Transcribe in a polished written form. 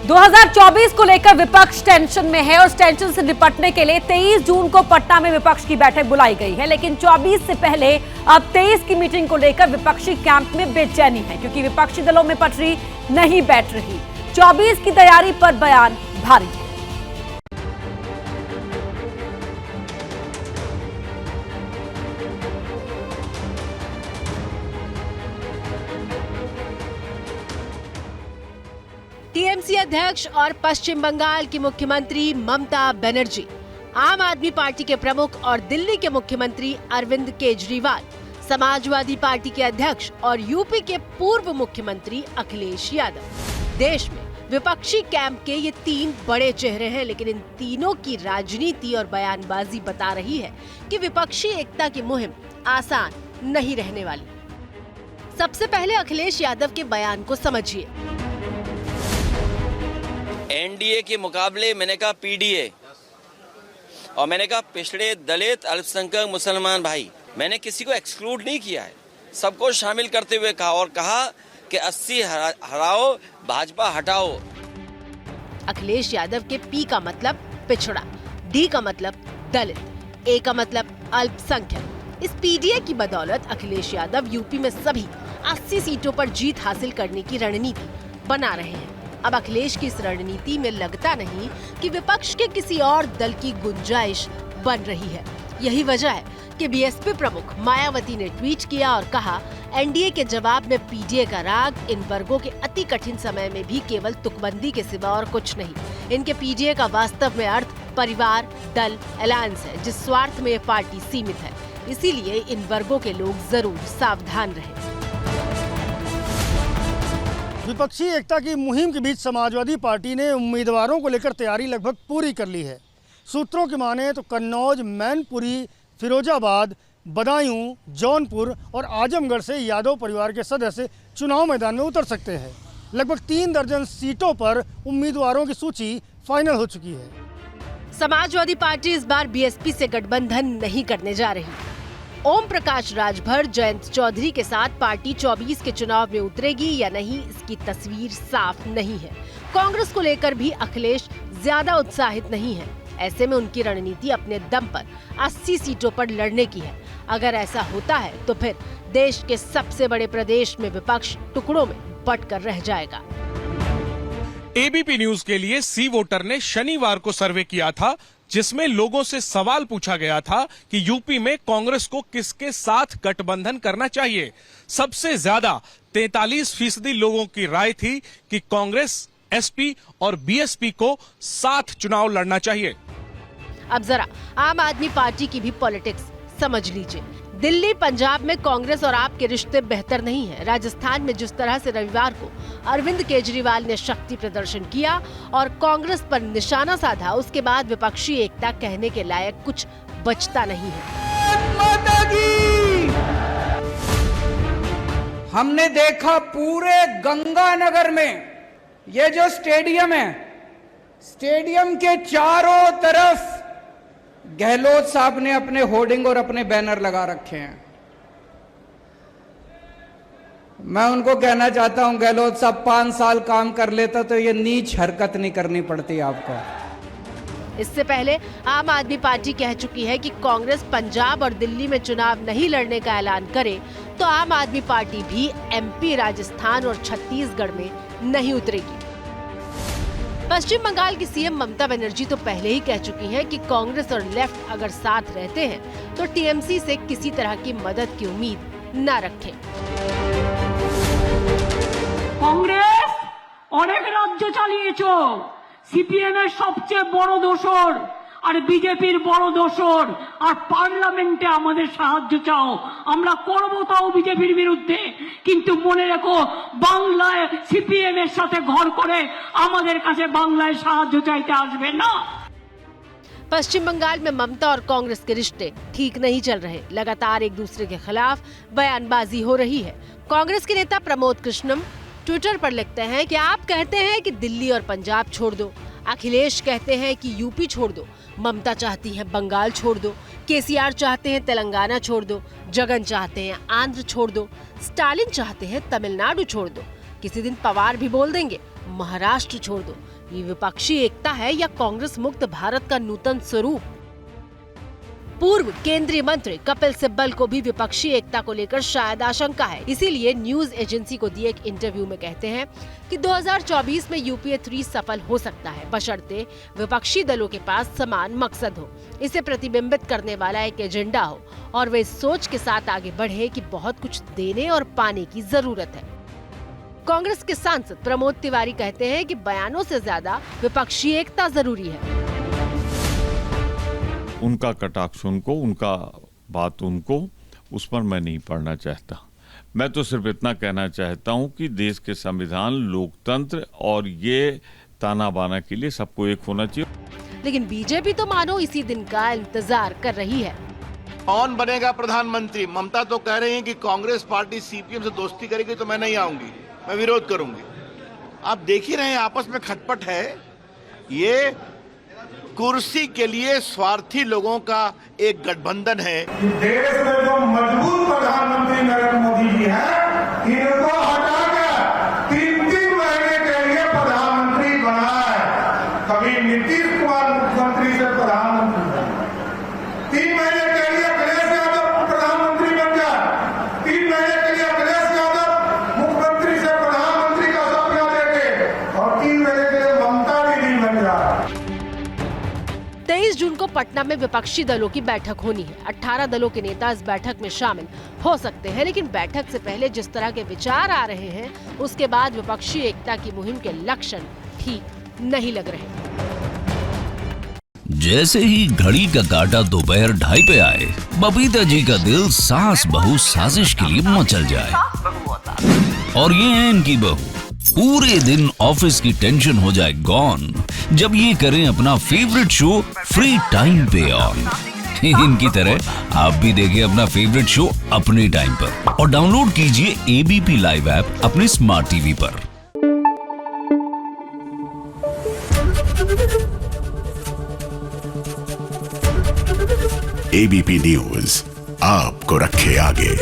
2024 को लेकर विपक्ष टेंशन में है और इस टेंशन से निपटने के लिए 23 जून को पटना में विपक्ष की बैठक बुलाई गई है। लेकिन 24 से पहले अब 23 की मीटिंग को लेकर विपक्षी कैंप में बेचैनी है, क्योंकि विपक्षी दलों में पटरी नहीं बैठ रही। 24 की तैयारी पर बयान भारी है। टीएमसी अध्यक्ष और पश्चिम बंगाल की मुख्यमंत्री ममता बनर्जी, आम आदमी पार्टी के प्रमुख और दिल्ली के मुख्यमंत्री अरविंद केजरीवाल, समाजवादी पार्टी के अध्यक्ष और यूपी के पूर्व मुख्यमंत्री अखिलेश यादव। देश में विपक्षी कैंप के ये तीन बड़े चेहरे हैं, लेकिन इन तीनों की राजनीति और बयानबाजी बता रही है कि विपक्षी एकता की मुहिम आसान नहीं रहने वाली। सबसे पहले अखिलेश यादव के बयान को समझिए। एनडीए के मुकाबले मैंने कहा पीडीए और मैंने कहा पिछड़े दलित अल्पसंख्यक मुसलमान भाई, मैंने किसी को एक्सक्लूड नहीं किया है, सबको शामिल करते हुए कहा और कहा कि 80 हराओ भाजपा हटाओ। अखिलेश यादव के पी का मतलब पिछड़ा, डी का मतलब दलित, ए का मतलब अल्पसंख्यक। इस पीडीए की बदौलत अखिलेश यादव यूपी में सभी 80 सीटों पर जीत हासिल करने की रणनीति बना रहे हैं। अब अखिलेश की इस रणनीति में लगता नहीं कि विपक्ष के किसी और दल की गुंजाइश बन रही है। यही वजह है कि बीएसपी प्रमुख मायावती ने ट्वीट किया और कहा, एनडीए के जवाब में पीडीए का राग इन वर्गों के अति कठिन समय में भी केवल तुकबंदी के सिवा और कुछ नहीं। इनके पीडीए का वास्तव में अर्थ परिवार, दल, अलायंस है, जिस स्वार्थ में ये पार्टी सीमित है। इसीलिए इन वर्गों के लोग जरूर सावधान रहें। विपक्षी एकता की मुहिम के बीच समाजवादी पार्टी ने उम्मीदवारों को लेकर तैयारी लगभग पूरी कर ली है। सूत्रों की माने तो कन्नौज, मैनपुरी, फिरोजाबाद, बदायूं, जौनपुर और आजमगढ़ से यादव परिवार के सदस्य चुनाव मैदान में उतर सकते हैं। लगभग 3 दर्जन सीटों पर उम्मीदवारों की सूची फाइनल हो चुकी है। समाजवादी पार्टी इस बार बीएसपी से गठबंधन नहीं करने जा रही। ओम प्रकाश राजभर, जयंत चौधरी के साथ पार्टी 24 के चुनाव में उतरेगी या नहीं, इसकी तस्वीर साफ नहीं है। कांग्रेस को लेकर भी अखिलेश ज्यादा उत्साहित नहीं है। ऐसे में उनकी रणनीति अपने दम पर 80 सीटों पर लड़ने की है। अगर ऐसा होता है तो फिर देश के सबसे बड़े प्रदेश में विपक्ष टुकड़ों में बंट कर रह जाएगा। एबीपी न्यूज के लिए सी वोटर ने शनिवार को सर्वे किया था, जिसमें लोगों से सवाल पूछा गया था कि यूपी में कांग्रेस को किसके साथ गठबंधन करना चाहिए। सबसे ज्यादा 43% लोगों की राय थी कि कांग्रेस, एसपी और बीएसपी को साथ चुनाव लड़ना चाहिए। अब जरा आम आदमी पार्टी की भी पॉलिटिक्स समझ लीजिए। दिल्ली, पंजाब में कांग्रेस और आप के रिश्ते बेहतर नहीं है। राजस्थान में जिस तरह से रविवार को अरविंद केजरीवाल ने शक्ति प्रदर्शन किया और कांग्रेस पर निशाना साधा, उसके बाद विपक्षी एकता कहने के लायक कुछ बचता नहीं है। हमने देखा पूरे गंगानगर में ये जो स्टेडियम है, स्टेडियम के चारों तरफ गहलोत साहब ने अपने होर्डिंग और अपने बैनर लगा रखे हैं। मैं उनको कहना चाहता हूं, गहलोत साहब 5 साल काम कर लेता तो ये नीच हरकत नहीं करनी पड़ती आपको। इससे पहले आम आदमी पार्टी कह चुकी है कि कांग्रेस पंजाब और दिल्ली में चुनाव नहीं लड़ने का ऐलान करे तो आम आदमी पार्टी भी एमपी, राजस्थान और छत्तीसगढ़ में नहीं उतरेगी। पश्चिम बंगाल की सीएम ममता बनर्जी तो पहले ही कह चुकी हैं कि कांग्रेस और लेफ्ट अगर साथ रहते हैं तो टीएमसी से किसी तरह की मदद की उम्मीद न रखें। कांग्रेस অনেক রাজ্য চালিয়েছো, সিপিএম এর সবচেয়ে বড় দোসর আর বিজেপির বড় দোসর, আর পার্লামেন্টে আমাদের সাহায্য চাও, আমরা করব তাও বিজেপির বিরুদ্ধে, কিন্তু মনে রাখো বাংলায় সিপিএম এর সাথে ঘর করে আমাদের কাছে বাংলায় সাহায্য চাইতে আসবে না। पश्चिम बंगाल में ममता और कांग्रेस के रिश्ते ठीक नहीं चल रहे। लगातार एक दूसरे के खिलाफ बयानबाजी हो रही है। कांग्रेस के नेता प्रमोद कृष्णम ट्विटर पर लिखते हैं कि आप कहते हैं कि दिल्ली और पंजाब छोड़ दो, अखिलेश कहते हैं कि यूपी छोड़ दो, ममता चाहती है बंगाल छोड़ दो, केसीआर चाहते हैं तेलंगाना छोड़ दो, जगन चाहते हैं आंध्र छोड़ दो, स्टालिन चाहते हैं तमिलनाडु छोड़ दो, किसी दिन पवार भी बोल देंगे महाराष्ट्र छोड़ दो, ये विपक्षी एकता है या कांग्रेस मुक्त भारत का नूतन स्वरूप? पूर्व केंद्रीय मंत्री कपिल सिब्बल को भी विपक्षी एकता को लेकर शायद आशंका है। इसीलिए न्यूज एजेंसी को दिए एक इंटरव्यू में कहते हैं कि 2024 में यूपीए 3 सफल हो सकता है, बशर्ते विपक्षी दलों के पास समान मकसद हो, इसे प्रतिबिंबित करने वाला एक एजेंडा हो और वे इस सोच के साथ आगे बढ़े कि बहुत कुछ देने और पाने की जरूरत है। कांग्रेस के सांसद प्रमोद तिवारी कहते हैं कि बयानों से ज्यादा विपक्षी एकता जरूरी है। उनका कटाक्ष उनको, उनका बात उनको, उस पर मैं नहीं पढ़ना चाहता। मैं तो सिर्फ इतना कहना चाहता हूं कि देश के संविधान, लोकतंत्र और ये ताना बाना के लिए सबको एक होना चाहिए। लेकिन बीजेपी तो मानो इसी दिन का इंतजार कर रही है। कौन बनेगा प्रधानमंत्री? ममता तो कह रही हैं कि कांग्रेस पार्टी सीपीएम से दोस्ती करेगी तो मैं नहीं आऊंगी, मैं विरोध करूंगी। आप देख ही रहे हैं आपस में खटपट है। ये कुर्सी के लिए स्वार्थी लोगों का एक गठबंधन है। देश में जो मजबूत प्रधानमंत्री नरेंद्र मोदी जी हैं, इनको हटाकर 3-3 महीने के लिए प्रधानमंत्री बनाए। कभी नीतीश कुमार मुख्यमंत्री से प्रधानमंत्री बने, 3 महीने के लिए अखिलेश यादव प्रधानमंत्री बन जाए, 3 महीने के लिए अखिलेश यादव मुख्यमंत्री से प्रधानमंत्री का सपना देखे और 3 महीने के लिए ममता दीदी बन जाए। 23 जून को पटना में विपक्षी दलों की बैठक होनी है। 18 दलों के नेता इस बैठक में शामिल हो सकते हैं, लेकिन बैठक से पहले जिस तरह के विचार आ रहे हैं, उसके बाद विपक्षी एकता की मुहिम के लक्षण ठीक नहीं लग रहे। जैसे ही घड़ी का काटा दोपहर 2:30 पे आए, बबीता जी का दिल सास बहू साजिश के लिए मचल जाए। और ये है इनकी बहू, पूरे दिन ऑफिस की टेंशन हो जाए गॉन जब ये करें अपना फेवरेट शो फ्री टाइम पे ऑन। इनकी तरह आप भी देखें अपना फेवरेट शो अपने टाइम पर और डाउनलोड कीजिए एबीपी लाइव ऐप अपने स्मार्ट टीवी पर। एबीपी न्यूज आपको रखे आगे।